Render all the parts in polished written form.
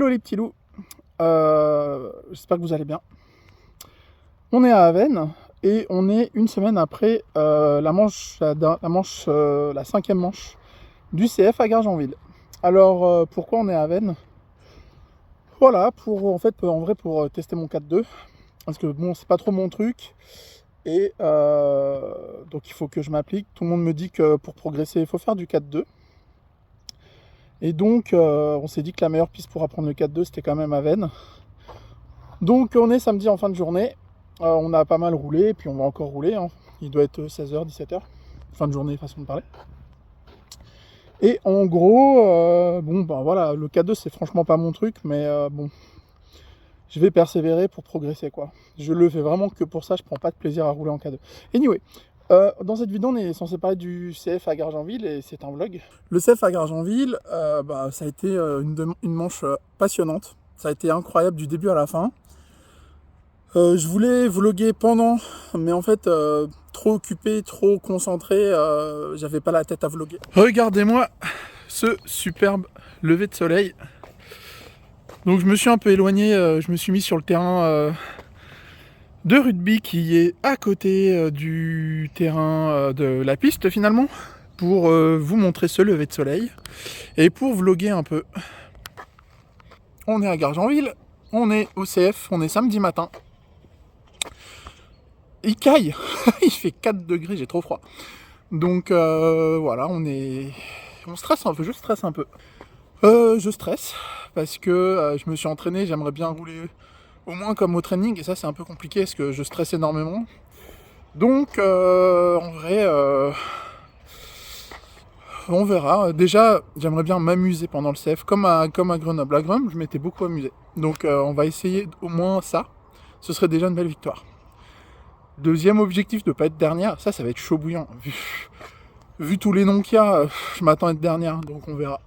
Hello les petits loups, j'espère que vous allez bien. On est à Avesnes et on est une semaine après la cinquième manche du CF à Gargenville. Alors pourquoi on est à Avesnes? Voilà, pour tester mon 4-2, parce que bon, c'est pas trop mon truc et donc il faut que je m'applique. Tout le monde me dit que pour progresser il faut faire du 4-2. Et donc, on s'est dit que la meilleure piste pour apprendre le 4-2, c'était quand même Avesnes. Donc, on est samedi en fin de journée. On a pas mal roulé, et puis on va encore rouler. Hein. Il doit être 16h, 17h. Fin de journée, façon de parler. Et en gros, voilà, le 4-2, c'est franchement pas mon truc, mais bon, je vais persévérer pour progresser, quoi. Je le fais vraiment que pour ça, je prends pas de plaisir à rouler en 4-2. Anyway. Dans cette vidéo, on est censé parler du CF à Gargenville et c'est un vlog. Le CF à Gargenville, ça a été une manche passionnante. Ça a été incroyable du début à la fin. Je voulais vlogger pendant, mais en fait, trop occupé, trop concentré, j'avais pas la tête à vlogger. Regardez-moi ce superbe lever de soleil. Donc je me suis un peu éloigné, je me suis mis sur le terrain de rugby qui est à côté du terrain de la piste finalement, pour vous montrer ce lever de soleil et pour vlogger un peu. On est à Gargenville, on est au CF, on est samedi matin. Il caille, il fait 4 degrés, j'ai trop froid. Donc voilà, on stresse un peu, je stresse un peu. Je stresse parce que je me suis entraîné, j'aimerais bien rouler au moins comme au training, et ça c'est un peu compliqué parce que je stresse énormément. Donc en vrai, on verra. Déjà, j'aimerais bien m'amuser pendant le CF, comme à Grenoble. À Grenoble, je m'étais beaucoup amusé. Donc on va essayer au moins ça. Ce serait déjà une belle victoire. Deuxième objectif, de ne pas être dernière. Ça va être chaud bouillant. Vu tous les noms qu'il y a, je m'attends à être dernière, donc on verra.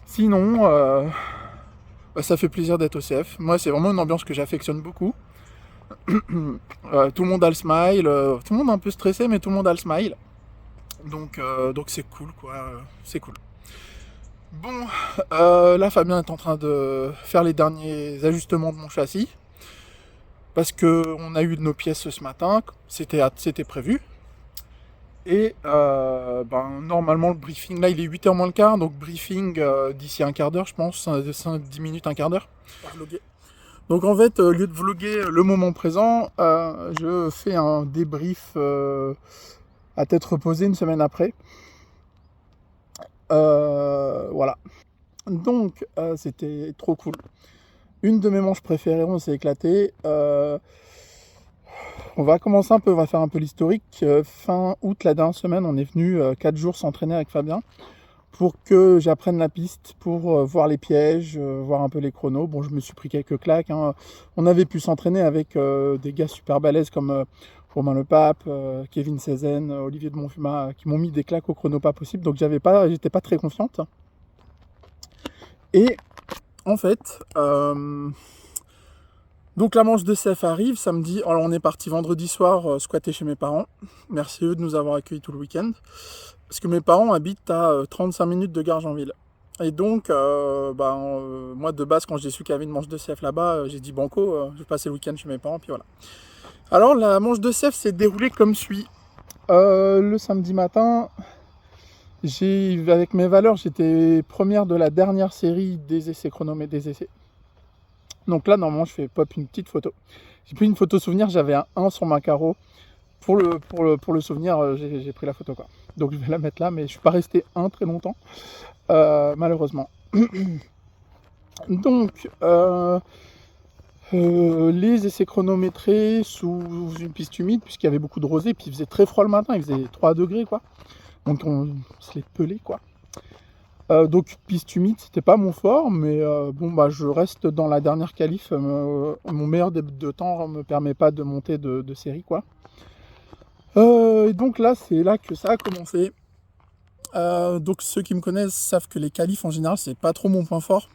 Sinon, ça fait plaisir d'être au CF. Moi, c'est vraiment une ambiance que j'affectionne beaucoup. Tout le monde a le smile, tout le monde est un peu stressé, mais tout le monde a le smile. Donc c'est cool, quoi. C'est cool. Bon, là, Fabien est en train de faire les derniers ajustements de mon châssis. Parce qu'on a eu nos pièces ce matin, c'était prévu. Et normalement le briefing, là il est 8h moins le quart, donc briefing d'ici un quart d'heure je pense, 10 minutes, un quart d'heure. Donc en fait, au lieu de vlogger le moment présent, je fais un débrief à tête reposée une semaine après. Voilà. Donc c'était trop cool. Une de mes manches préférées, on s'est éclaté. On va commencer on va faire un peu l'historique. Fin août, la dernière semaine, on est venu 4 jours s'entraîner avec Fabien pour que j'apprenne la piste, pour voir les pièges, voir un peu les chronos. Bon, je me suis pris quelques claques. Hein. On avait pu s'entraîner avec des gars super balèzes comme Romain Le Pape, Kevin Sezen, Olivier de Montfuma, qui m'ont mis des claques au chrono pas possible. Donc j'étais pas très confiante. Et en fait, donc la manche de CF arrive samedi. Alors on est parti vendredi soir squatter chez mes parents. Merci eux de nous avoir accueillis tout le week-end. Parce que mes parents habitent à 35 minutes de Gargenville. Et donc, moi de base, quand j'ai su qu'il y avait une manche de CF là-bas, j'ai dit banco, je vais passer le week-end chez mes parents, puis voilà. Alors la manche de CF s'est déroulée comme suit. Le samedi matin, avec mes valeurs, j'étais première de la dernière série des essais chronomètres des essais. Donc là, normalement, je fais pop une petite photo. J'ai pris une photo souvenir, j'avais un 1 sur ma carreau. Pour le souvenir, j'ai pris la photo, quoi. Donc je vais la mettre là, mais je suis pas resté très longtemps, malheureusement. Donc, les essais chronométrés sous une piste humide, puisqu'il y avait beaucoup de rosée, puis il faisait très froid le matin, il faisait 3 degrés, quoi. Donc on se les pelait, quoi. Donc piste humide, c'était pas mon fort, mais je reste dans la dernière qualif. Mon meilleur de temps me permet pas de monter de série, quoi. Et donc là, c'est là que ça a commencé. Donc ceux qui me connaissent savent que les qualifs en général, c'est pas trop mon point fort.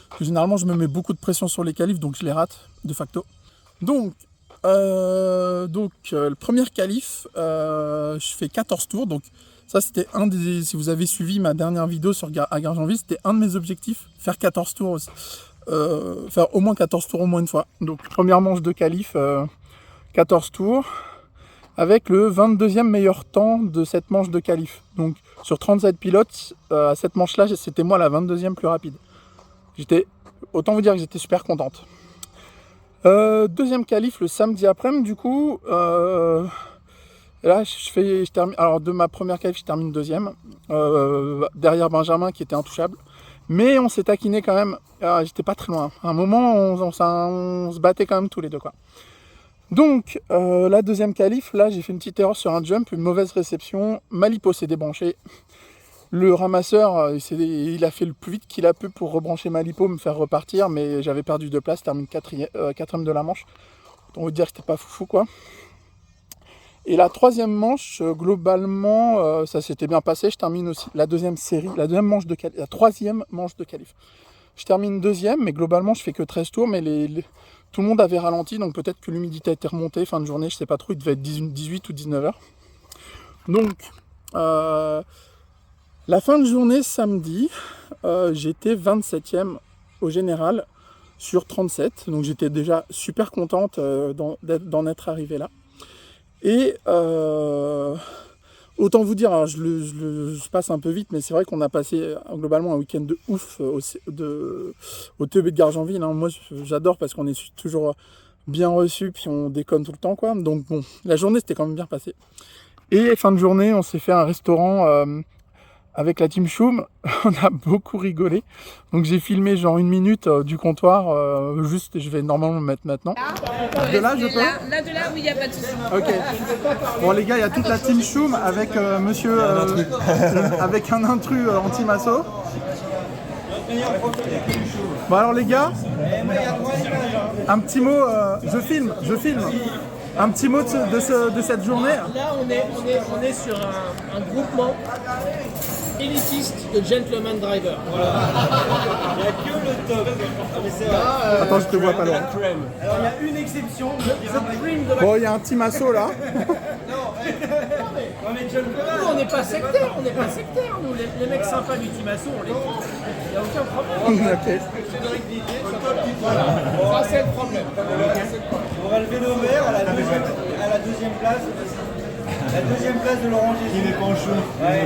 Parce que généralement, je me mets beaucoup de pression sur les qualifs, donc je les rate de facto. Donc le premier qualif, je fais 14 tours, donc Ça, c'était un des... Si vous avez suivi ma dernière vidéo à Gargenville, c'était un de mes objectifs, faire 14 tours aussi. Faire au moins 14 tours au moins une fois. Donc, première manche de qualif, 14 tours, avec le 22e meilleur temps de cette manche de qualif. Donc, sur 37 pilotes, à cette manche-là, c'était moi la 22e plus rapide. Autant vous dire que j'étais super contente. Deuxième qualif le samedi après-midi, du coup, là je termine. Alors de ma première qualif, je termine deuxième, derrière Benjamin qui était intouchable. Mais on s'est taquiné quand même. J'étais pas très loin. À un moment, on se battait quand même tous les deux, quoi. Donc la deuxième qualif, là j'ai fait une petite erreur sur un jump, une mauvaise réception. Ma lipo s'est débranchée. Le ramasseur, il a fait le plus vite qu'il a pu pour rebrancher ma lipo, me faire repartir, mais j'avais perdu de place, je termine quatrième de la manche. On veut dire que c'était pas foufou, quoi. Et la troisième manche, globalement, ça s'était bien passé. Je termine aussi la troisième manche de qualif. Je termine deuxième, mais globalement, je fais que 13 tours, mais tout le monde avait ralenti, donc peut-être que l'humidité a été remontée, fin de journée, je sais pas trop, il devait être 18 ou 19 heures. Donc, la fin de journée, samedi, j'étais 27e au général sur 37. Donc j'étais déjà super contente d'en être arrivé là. Et autant vous dire, alors je passe un peu vite, mais c'est vrai qu'on a passé globalement un week-end de ouf au TEB de Gargenville. Hein. Moi j'adore parce qu'on est toujours bien reçu, puis on déconne tout le temps, quoi. Donc bon, la journée c'était quand même bien passée. Et fin de journée, on s'est fait un restaurant... avec la team Choum, on a beaucoup rigolé. Donc j'ai filmé genre 1 minute du comptoir, juste, je vais normalement le mettre maintenant. De là, je peux Là, de là, oui, il n'y a pas de souci. Ok. Bon les gars, il y a toute la team Choum avec monsieur, avec un intrus anti-masso. Bon alors les gars, un petit mot, je filme. Un petit mot de cette journée. Là, on est sur un groupement élitiste de gentleman driver. Voilà. Il n'y a que le top. Attends, je te vois pas loin. Alors, il y a une exception. Bon, il y a un petit masso là. Nous, on n'est pas sectaires. Nous, les mecs sympas du Timasso, on les prend. Il n'y a aucun problème. Ok. Ça, c'est le problème. On va lever nos verres à la deuxième place. La deuxième place de Laurent Jésus. Il est pas en chaud. Ouais.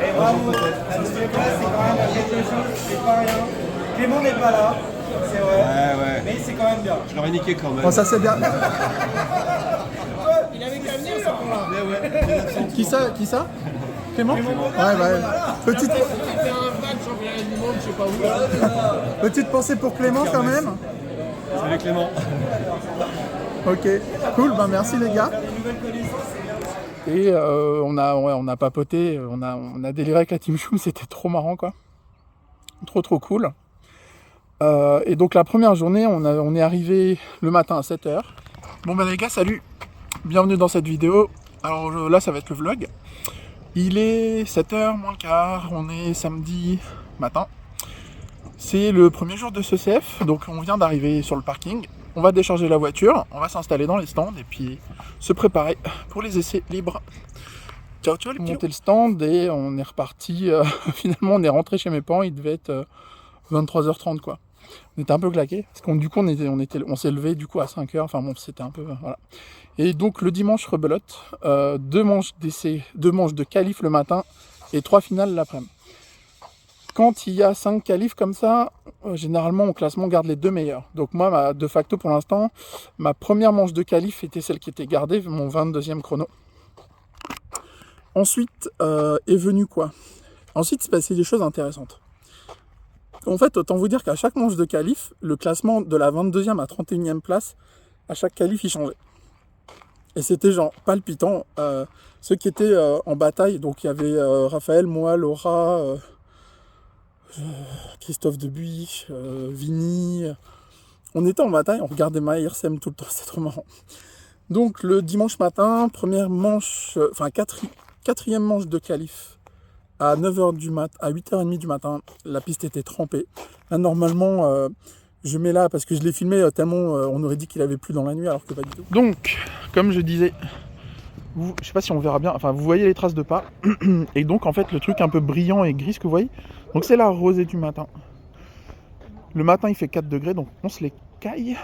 Et bravo. La deuxième place, c'est quand même quelque chose, c'est pas rien. Clément n'est pas là, c'est vrai. Ouais. Mais c'est quand même bien. Je l'aurais niqué quand même. Bon, ça c'est bien. Il avait qu'à venir, ça, pour là. Qui ça Clément. Ouais. Petite... C'était un fan championnat du monde, je sais pas où. Petite pensée pour Clément quand même. Salut Clément. Ok, cool, ben merci les gars. Et on a papoté, on a déliré avec la team Choum, c'était trop marrant, quoi. Trop cool. Et donc la première journée, on est arrivé le matin à 7h. Bon ben les gars, salut, bienvenue dans cette vidéo. Alors là ça va être le vlog. Il est 7h moins le quart, on est samedi matin. C'est le premier jour de ce CF, donc on vient d'arriver sur le parking. On va décharger la voiture, on va s'installer dans les stands et puis se préparer pour les essais libres. Ciao les petits. Monter le stand et on est reparti. Finalement on est rentré chez mes parents, il devait être 23h30 quoi. On était un peu claqués parce on s'est levé du coup à 5h. Enfin bon, c'était un peu voilà. Et donc le dimanche rebelote, 2 manches d'essais, 2 manches de qualif le matin et 3 finales l'après-midi. Quand il y a 5 qualifs comme ça, généralement au classement on garde les 2 meilleurs. Donc moi, de facto pour l'instant, ma première manche de qualif était celle qui était gardée, mon 22e chrono. Ensuite est venu quoi? Ensuite, il s'est passé des choses intéressantes. En fait, autant vous dire qu'à chaque manche de qualif, le classement de la 22e à 31e place, à chaque qualif, il changeait. Et c'était genre palpitant. Ceux qui étaient en bataille, donc il y avait Raphaël, moi, Laura... Christophe Debuy, Vini, on était en bataille, on regardait Maïrsem tout le temps, c'était trop marrant. Donc le dimanche matin, première manche, quatrième manche de qualif à 9h du matin, à 8h30 du matin, la piste était trempée. Là normalement, je mets là parce que je l'ai filmé tellement on aurait dit qu'il avait plu dans la nuit alors que pas du tout. Donc, comme je disais, je sais pas si on verra bien, enfin vous voyez les traces de pas. Et donc en fait le truc un peu brillant et gris que vous voyez, donc c'est la rosée du matin. Le matin il fait 4 degrés, donc on se les caille.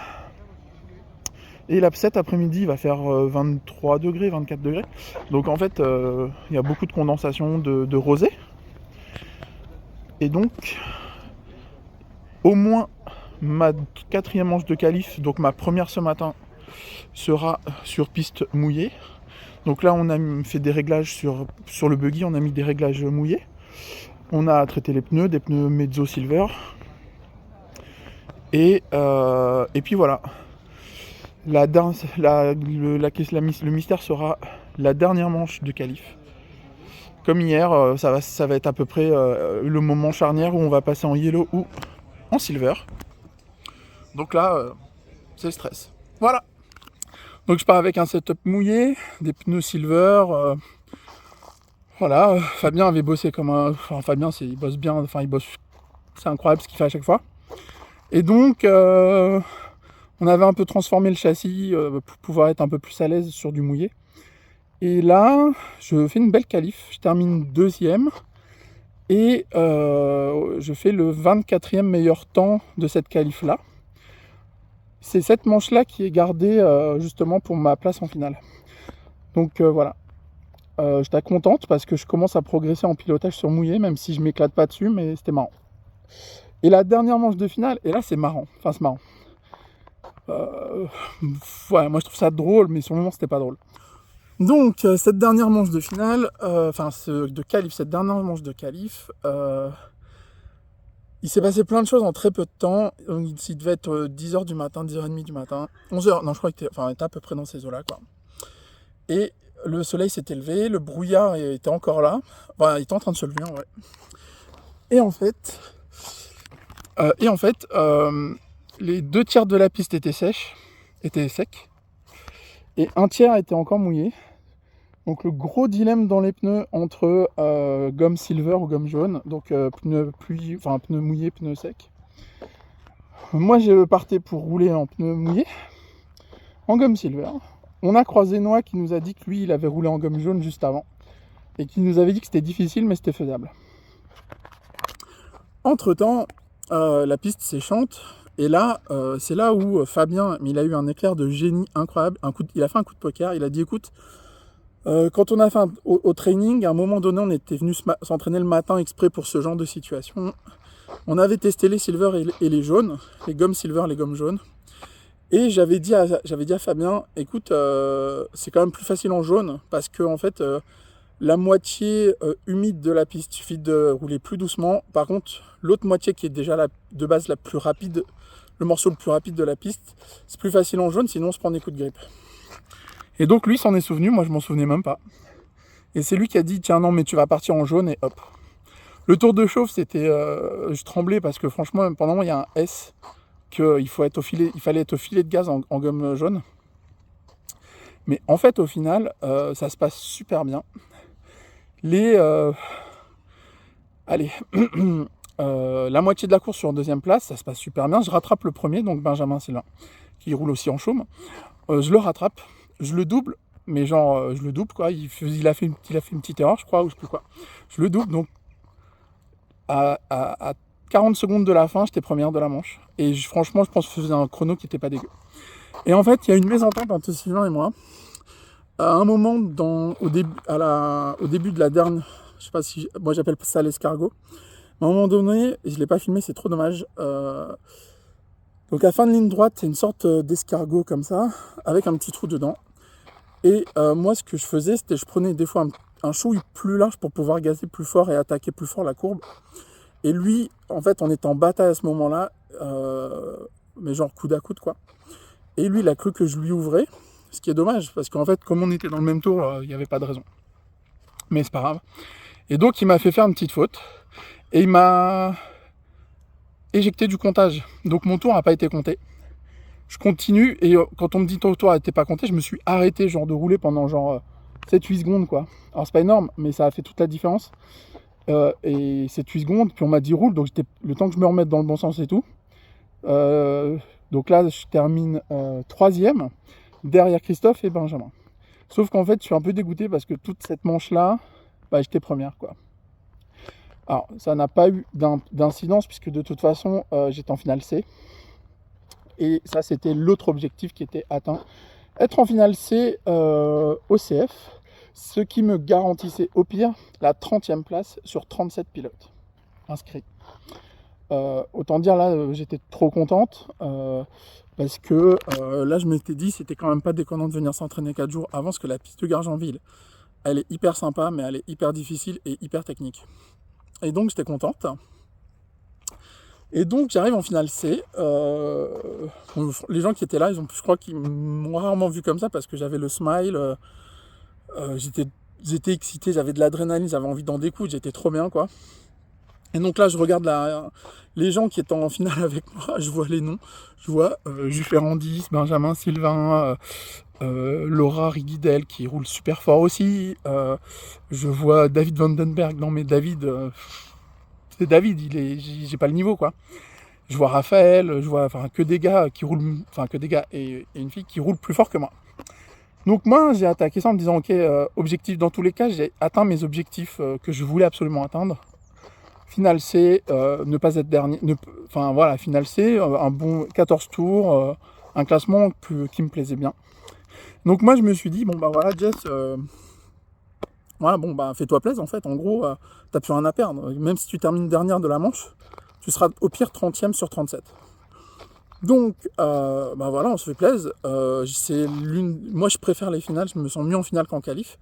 Et cet après-midi il va faire 23 degrés, 24 degrés. Donc en fait il y a beaucoup de condensation de rosée. Et donc au moins ma 4e manche de qualif, donc ma première ce matin, sera sur piste mouillée. Donc là on a fait des réglages sur le buggy, on a mis des réglages mouillés. On a traité les pneus, des pneus Mezzo Silver. Et puis voilà. Le mystère sera la dernière manche de qualif. Comme hier, ça va être à peu près le moment charnière où on va passer en yellow ou en silver. Donc là, c'est le stress. Voilà. Donc je pars avec un setup mouillé, des pneus silver. Voilà, Fabien avait bossé comme un... Enfin, Fabien, il bosse bien, enfin il bosse... C'est incroyable ce qu'il fait à chaque fois. Et donc, on avait un peu transformé le châssis pour pouvoir être un peu plus à l'aise sur du mouillé. Et là, je fais une belle qualif. Je termine 2e. Et je fais le 24e meilleur temps de cette qualif-là. C'est cette manche-là qui est gardée justement pour ma place en finale. Donc voilà. J'étais contente parce que je commence à progresser en pilotage sur mouillé, même si je m'éclate pas dessus, mais c'était marrant. Et la dernière manche de finale, et là c'est marrant. Enfin c'est marrant. Ouais, moi je trouve ça drôle, mais sur le moment c'était pas drôle. Donc cette dernière manche de finale, cette dernière manche de qualif, il s'est passé plein de choses en très peu de temps. Il devait être 10h du matin, 10h30 du matin, 11h, non je crois qu'il était à peu près dans ces eaux-là quoi. Et le soleil s'était levé, le brouillard était encore là, enfin il était en train de se lever en vrai. Et en fait, les 2 tiers de la piste étaient secs, et 1 tiers était encore mouillé. Donc le gros dilemme dans les pneus entre gomme silver ou gomme jaune, donc pneus mouillés, pneus secs. Moi je partais pour rouler en pneus mouillés, en gomme silver. On a croisé Noah qui nous a dit que lui il avait roulé en gomme jaune juste avant, et qui nous avait dit que c'était difficile mais c'était faisable. Entre temps, la piste s'échante, et là c'est là où Fabien, il a eu un éclair de génie incroyable, il a fait un coup de poker, il a dit écoute, quand on a fait au training, à un moment donné, on était venu s'entraîner le matin exprès pour ce genre de situation. On avait testé les silver et les jaunes, les gommes silver, les gommes jaunes. Et j'avais dit à Fabien, écoute, c'est quand même plus facile en jaune parce que en fait, la moitié humide de la piste, il suffit de rouler plus doucement. Par contre, l'autre moitié qui est déjà de base la plus rapide, le morceau le plus rapide de la piste, c'est plus facile en jaune, sinon on se prend des coups de grippe. Et donc lui s'en est souvenu, moi je m'en souvenais même pas. Et c'est lui qui a dit tiens non mais tu vas partir en jaune et hop. Le tour de chauffe c'était, je tremblais parce que franchement pendant moi il y a un S qu'il fallait être au filet de gaz en gomme jaune. Mais en fait au final ça se passe super bien. La moitié de la course sur en 2e place, ça se passe super bien. Je rattrape le premier, donc Benjamin Sylvain, qui roule aussi en chaume. Je le rattrape. Je le double, mais genre, je le double, quoi. Il a fait une petite erreur, je crois, ou je sais plus quoi. Je le double, donc à 40 secondes de la fin, j'étais première de la manche. Et franchement, je pense que je faisais un chrono qui était pas dégueu. Et en fait, il y a une mésentente entre Sylvain et moi. À un moment, au début de la dernière, je sais pas si, moi j'appelle ça l'escargot. À un moment donné, et je l'ai pas filmé, c'est trop dommage. Donc à fin de ligne droite, c'est une sorte d'escargot comme ça, avec un petit trou dedans. Et moi, ce que je faisais, c'était je prenais des fois un chouï plus large pour pouvoir gazer plus fort et attaquer plus fort la courbe. Et lui, en fait, on était en bataille à ce moment-là, mais genre coude à coude, quoi. Et lui, il a cru que je lui ouvrais, ce qui est dommage, parce qu'en fait, comme on était dans le même tour, il n'y avait pas de raison. Mais c'est pas grave. Et donc, il m'a fait faire une petite faute, et il m'a éjecté du comptage. Donc, mon tour n'a pas été compté. Je continue, et quand on me dit ton tour n'a été pas compté, je me suis arrêté genre de rouler pendant genre 7-8 secondes, quoi. Alors, c'est pas énorme, mais ça a fait toute la différence. Et 7-8 secondes, puis on m'a dit roule, donc le temps que je me remette dans le bon sens et tout. Donc là, je termine 3e, derrière Christophe et Benjamin. Sauf qu'en fait, je suis un peu dégoûté parce que toute cette manche-là, bah, j'étais première, quoi. Alors, ça n'a pas eu d'incidence puisque de toute façon, j'étais en finale C. Et ça, c'était l'autre objectif qui était atteint. Être en finale C au CF, ce qui me garantissait au pire la 30e place sur 37 pilotes inscrits. Autant dire là, j'étais trop contente parce que là, je m'étais dit, c'était quand même pas déconnant de venir s'entraîner 4 jours avant, parce que la piste de Gargenville, elle est hyper sympa, mais elle est hyper difficile et hyper technique. Et donc, j'étais contente. Et donc, j'arrive en finale C. Les gens qui étaient là, je crois qu'ils m'ont rarement vu comme ça parce que j'avais le smile. J'étais excité, j'avais de l'adrénaline, j'avais envie d'en découdre, j'étais trop bien, quoi. Et donc là, je regarde les gens qui étaient en finale avec moi, je vois les noms. Je vois Jules Ferrandis, Benjamin Sylvain, Laura Rigidel qui roule super fort aussi. Je vois David Vandenberg. Non mais David, c'est David, j'ai pas le niveau, quoi. Je vois Raphaël, je vois que des gars qui roulent, que des gars et une fille qui roule plus fort que moi. Donc moi, j'ai attaqué ça en me disant, ok, objectif dans tous les cas, j'ai atteint mes objectifs que je voulais absolument atteindre. Finale C, ne pas être dernier, voilà, finale C, un bon 14 tours, un classement qui me plaisait bien. Donc moi je me suis dit, bon bah voilà Jess, voilà, bon bah fais-toi plaisir en fait, en gros, t'as plus rien à perdre. Même si tu termines dernière de la manche, tu seras au pire 30e sur 37. Donc bah voilà, on se fait plaisir. Moi je préfère les finales, je me sens mieux en finale qu'en qualif.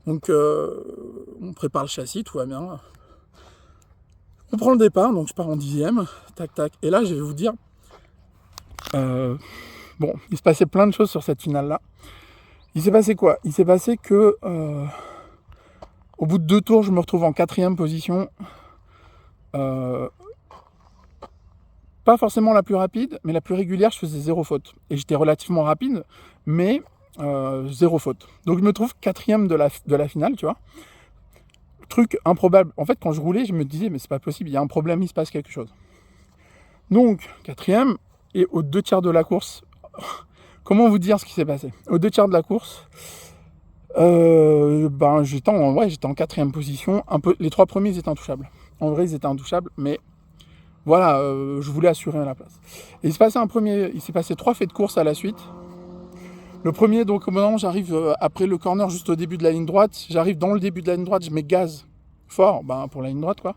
Donc on prépare le châssis, tout va bien. On prend le départ, donc je pars en 10e, tac tac. Et là, je vais vous dire, bon, il se passait plein de choses sur cette finale-là. Il s'est passé quoi? Il s'est passé que, au bout de 2 tours, je me retrouve en 4e position. Pas forcément la plus rapide, mais la plus régulière, je faisais 0 faute. Et j'étais relativement rapide, mais 0 faute. Donc je me trouve 4e de la finale, tu vois. Truc improbable. En fait, quand je roulais, je me disais, mais c'est pas possible, il y a un problème, il se passe quelque chose. Donc, 4e, et aux 2 tiers de la course, comment vous dire ce qui s'est passé? Aux 2 tiers de la course, j'étais en 4e position. Les 3 premiers, ils étaient intouchables. En vrai, ils étaient intouchables, mais voilà, je voulais assurer la place. Et il s'est passé 3 faits de course à la suite. Le premier, donc au moment où j'arrive après le corner, juste au début de la ligne droite, j'arrive dans le début de la ligne droite, je mets gaz fort pour la ligne droite, quoi.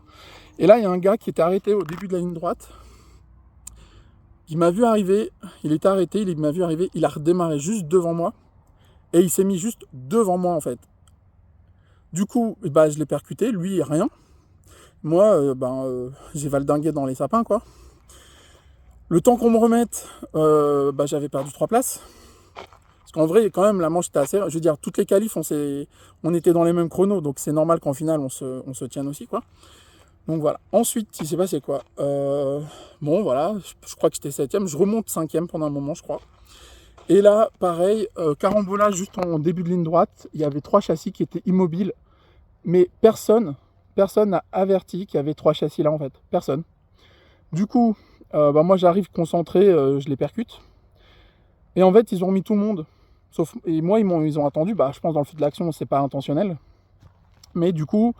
Et là, il y a un gars qui était arrêté au début de la ligne droite. Il m'a vu arriver, il était arrêté, il m'a vu arriver, il a redémarré juste devant moi. Et il s'est mis juste devant moi, en fait. Du coup, je l'ai percuté, lui, rien. Moi, j'ai valdingué dans les sapins, quoi. Le temps qu'on me remette, j'avais perdu 3 places. En vrai, quand même, la manche était assez... Je veux dire, toutes les qualifs, on était dans les mêmes chronos, donc c'est normal qu'en finale, on se tienne aussi, quoi. Donc voilà. Ensuite, il s'est passé quoi? Bon, voilà, je crois que j'étais 7e. Je remonte 5e pendant un moment, je crois. Et là, pareil, carambolage juste en début de ligne droite. Il y avait 3 châssis qui étaient immobiles. Mais personne n'a averti qu'il y avait 3 châssis là, en fait. Personne. Du coup, moi, j'arrive concentré, je les percute. Et en fait, ils ont mis tout le monde. Et moi, ils ont attendu, je pense dans le feu de l'action, c'est pas intentionnel. Mais du coup,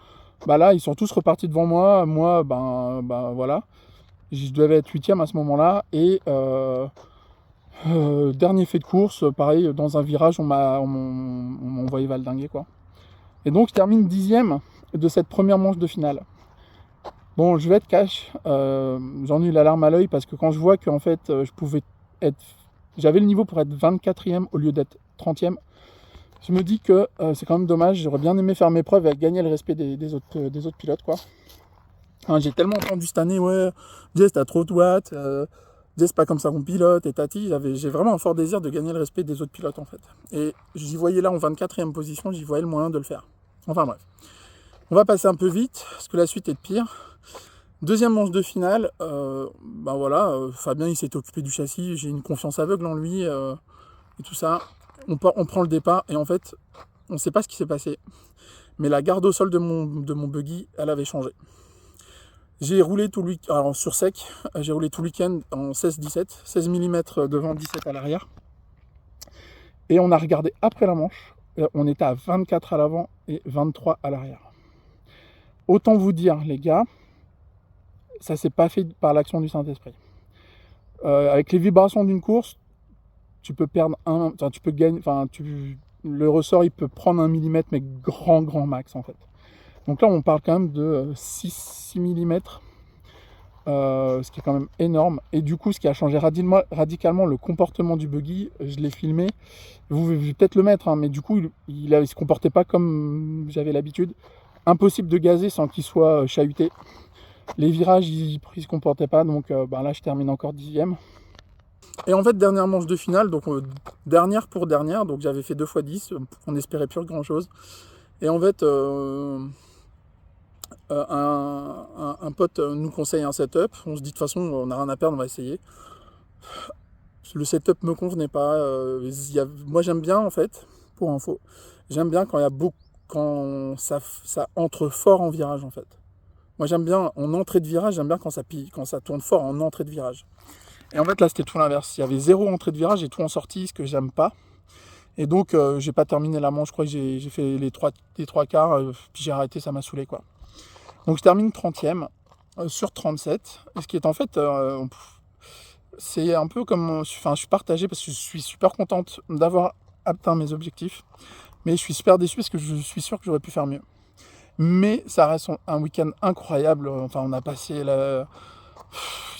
là, ils sont tous repartis devant moi. Moi, voilà. Je devais être 8e à ce moment-là. Et dernier fait de course, pareil, dans un virage, on m'a envoyé valdinguer, quoi. Et donc, je termine 10e de cette première manche de finale. Bon, je vais être cash. J'en ai eu la larme à l'œil parce que quand je vois qu'en fait, j'avais le niveau pour être 24e au lieu d'être 30e. Je me dis que c'est quand même dommage. J'aurais bien aimé faire mes preuves et gagner le respect des autres pilotes, quoi. J'ai tellement entendu cette année, ouais, Jess, t'as trop de watts, Jess, pas comme ça qu'on pilote, et tati. J'ai vraiment un fort désir de gagner le respect des autres pilotes, en fait. Et j'y voyais là en 24e position, j'y voyais le moyen de le faire. Enfin bref. On va passer un peu vite, parce que la suite est de pire. Deuxième manche de finale, Fabien il s'était occupé du châssis, j'ai une confiance aveugle en lui et tout ça. On prend le départ et en fait, on ne sait pas ce qui s'est passé. Mais la garde au sol de mon buggy, elle avait changé. J'ai roulé tout le week-end, alors sur sec, j'ai roulé tout le week-end en 16-17, 16 mm devant, 17 à l'arrière. Et on a regardé après la manche, on était à 24 à l'avant et 23 à l'arrière. Autant vous dire, les gars, ça s'est pas fait par l'action du Saint-Esprit. Avec les vibrations d'une course, tu peux perdre tu peux gagner, le ressort il peut prendre 1 mm, mais grand max en fait. Donc là on parle quand même de 6 mm, ce qui est quand même énorme. Et du coup ce qui a changé radicalement le comportement du buggy, je l'ai filmé, vous vais peut-être le mettre, hein, mais du coup il se comportait pas comme j'avais l'habitude. Impossible de gazer sans qu'il soit chahuté. Les virages il se comportait pas, donc là je termine encore 10e. Et en fait, dernière manche de finale, donc dernière pour dernière, donc j'avais fait 2 x 10, on espérait plus grand chose. Et en fait, un pote nous conseille un setup, on se dit de toute façon, on n'a rien à perdre, on va essayer. Le setup me convenait pas, moi j'aime bien en fait, pour info, j'aime bien quand ça entre fort en virage en fait. Moi j'aime bien en entrée de virage, j'aime bien quand ça tourne fort en entrée de virage. Et en fait là c'était tout l'inverse, il y avait 0 entrée de virage et tout en sortie, ce que j'aime pas. Et donc j'ai pas terminé la manche, je crois que j'ai fait les trois quarts, puis j'ai arrêté, ça m'a saoulé quoi. Donc je termine 30e sur 37, et ce qui est en fait, c'est un peu comme, je suis partagé parce que je suis super contente d'avoir atteint mes objectifs, mais je suis super déçu parce que je suis sûr que j'aurais pu faire mieux. Mais ça reste un week-end incroyable, on a passé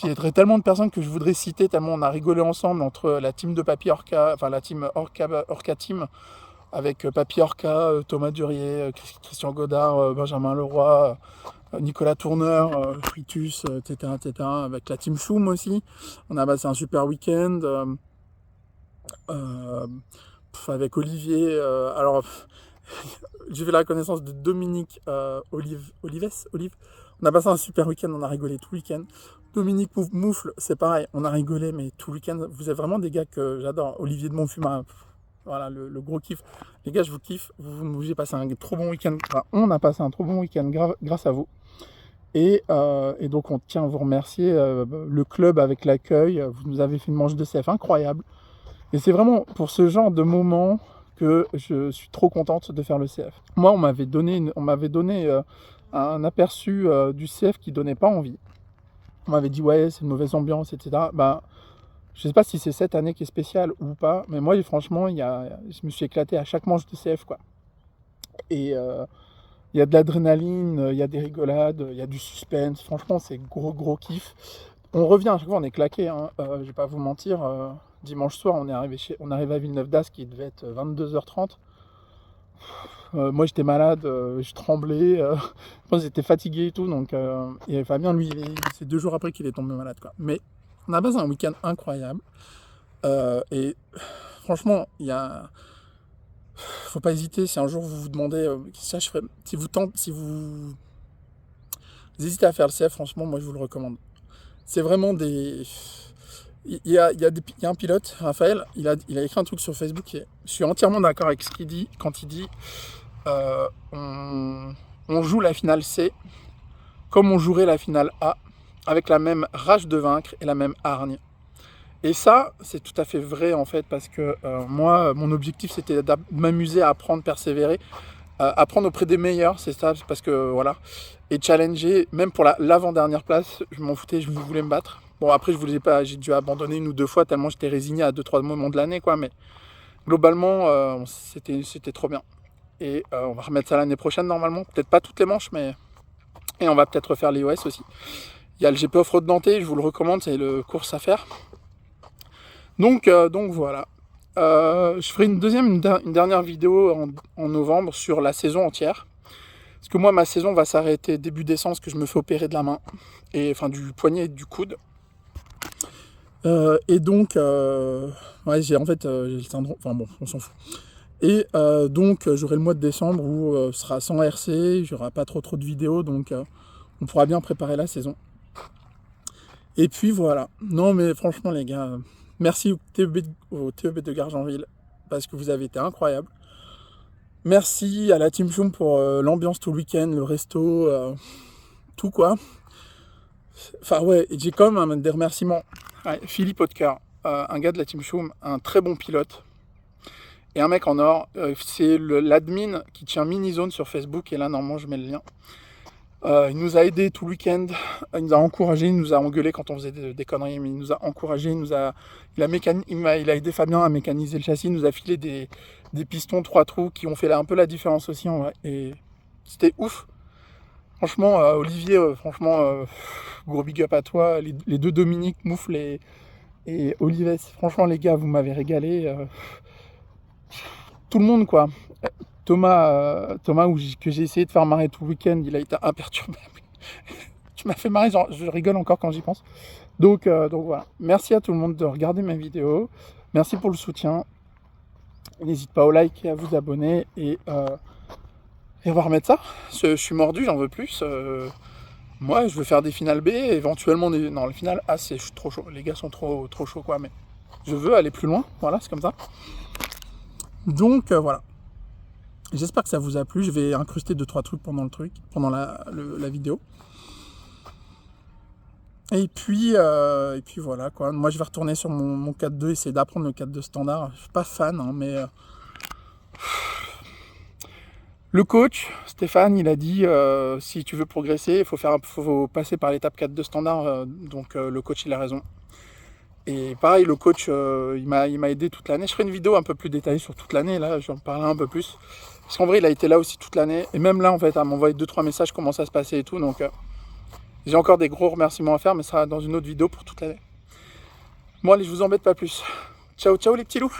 il y a tellement de personnes que je voudrais citer, tellement on a rigolé ensemble entre la team de Papy Orca, la team Orca Team, avec Papy Orca, Thomas Durier, Christian Godard, Benjamin Leroy, Nicolas Tourneur, Fritus, etc., avec la team Choum aussi. On a passé un super week-end avec Olivier. Alors, j'ai fait la connaissance de Dominique Olive. On a passé un super week-end, on a rigolé tout le week-end. Dominique Moufle, c'est pareil, on a rigolé, mais tout le week-end, vous êtes vraiment des gars que j'adore. Olivier de Montfumain, voilà, le gros kiff. Les gars, je vous kiffe, vous avez passé un trop bon week-end. On a passé un trop bon week-end grâce à vous. Et donc, on tient à vous remercier. Le club avec l'accueil, vous nous avez fait une manche de CF incroyable. Et c'est vraiment pour ce genre de moment que je suis trop contente de faire le CF. Moi, on m'avait donné un aperçu du CF qui donnait pas envie. On m'avait dit ouais, c'est une mauvaise ambiance, etc. Je sais pas si c'est cette année qui est spéciale ou pas, mais moi franchement, je me suis éclaté à chaque manche de CF quoi. Et il y a de l'adrénaline, il y a des rigolades, il y a du suspense. Franchement, c'est gros kiff. On revient à chaque fois, on est claqué. Hein. Je vais pas vous mentir. Dimanche soir, on est arrivé à Villeneuve d'Ascq, qui devait être 22h30. Moi j'étais malade, je tremblais, je pense que j'étais fatigué et tout, donc et Fabien lui c'est 2 jours après qu'il est tombé malade quoi. Mais on a passé un week-end incroyable et franchement faut pas hésiter, si un jour vous vous demandez ça je ferais, si vous hésitez à faire le CF, franchement moi je vous le recommande. C'est vraiment il y a un pilote, Raphaël, il a écrit un truc sur Facebook et je suis entièrement d'accord avec ce qu'il dit quand il dit on joue la finale C comme on jouerait la finale A, avec la même rage de vaincre et la même hargne. Et ça, c'est tout à fait vrai en fait, parce que moi, mon objectif c'était de m'amuser à apprendre, persévérer, apprendre auprès des meilleurs, c'est ça, parce que voilà, et challenger, même pour l'avant-dernière place, je m'en foutais, je voulais me battre. Bon, après, j'ai dû abandonner 1 ou 2 fois tellement j'étais résigné à 2-3 moments de l'année, quoi, mais globalement, c'était trop bien. Et on va remettre ça l'année prochaine normalement, peut-être pas toutes les manches, mais et on va peut-être refaire les OS aussi. Il y a le GP Off-Road Nantais, je vous le recommande, c'est le course à faire. Donc voilà. Je ferai une dernière vidéo en novembre sur la saison entière. Parce que moi, ma saison va s'arrêter début décembre, parce que je me fais opérer de la main, du poignet et du coude. Et donc, j'ai le syndrome, on s'en fout. Et donc j'aurai le mois de décembre où ce sera sans RC, il n'y aura pas trop de vidéos, donc on pourra bien préparer la saison. Et puis voilà. Non mais franchement les gars, merci au TEB de Gargenville, parce que vous avez été incroyables. Merci à la Team Choum pour l'ambiance tout le week-end, le resto, tout quoi. Enfin ouais, j'ai quand même des remerciements. Ouais, Philippe Hautecoeur, un gars de la Team Choum, un très bon pilote. Et un mec en or, c'est l'admin qui tient Minizone sur Facebook, et là normalement je mets le lien. Il nous a aidé tout le week-end, il nous a encouragé, il nous a engueulé quand on faisait des conneries, mais il nous a encouragé, il a aidé Fabien à mécaniser le châssis, il nous a filé des pistons 3 trous qui ont fait un peu la différence aussi en vrai, et c'était ouf. Franchement, Olivier, gros big up à toi, les deux Dominique, Moufle et Olives, franchement les gars, vous m'avez régalé. Tout le monde quoi. Thomas que j'ai essayé de faire marrer tout le week-end, il a été imperturbable. Tu m'as fait marrer, genre, je rigole encore quand j'y pense. Donc voilà, merci à tout le monde de regarder mes vidéos. Merci pour le soutien. N'hésite pas au like et à vous abonner. Et on va remettre ça. Je suis mordu, j'en veux plus. Moi, je veux faire des finales B, éventuellement des... Non, le final A, je suis trop chaud. Les gars sont trop chauds, quoi. Mais je veux aller plus loin. Voilà, c'est comme ça. Donc, voilà. J'espère que ça vous a plu. Je vais incruster 2-3 trucs pendant la vidéo. Et puis voilà, quoi. Moi, je vais retourner sur mon 4.2, essayer d'apprendre le 4.2 standard. Je suis pas fan, hein, mais... Le coach, Stéphane, il a dit si tu veux progresser, il faut passer par l'étape 4.2 standard. Donc le coach, il a raison. Et pareil, le coach, il m'a aidé toute l'année. Je ferai une vidéo un peu plus détaillée sur toute l'année, là, j'en parlerai un peu plus. Parce qu'en vrai, il a été là aussi toute l'année. Et même là, en fait, à m'envoyer 2-3 messages, comment ça se passait et tout. Donc, j'ai encore des gros remerciements à faire, mais ça sera dans une autre vidéo pour toute l'année. Bon, allez, je vous embête pas plus. Ciao, ciao les petits loups.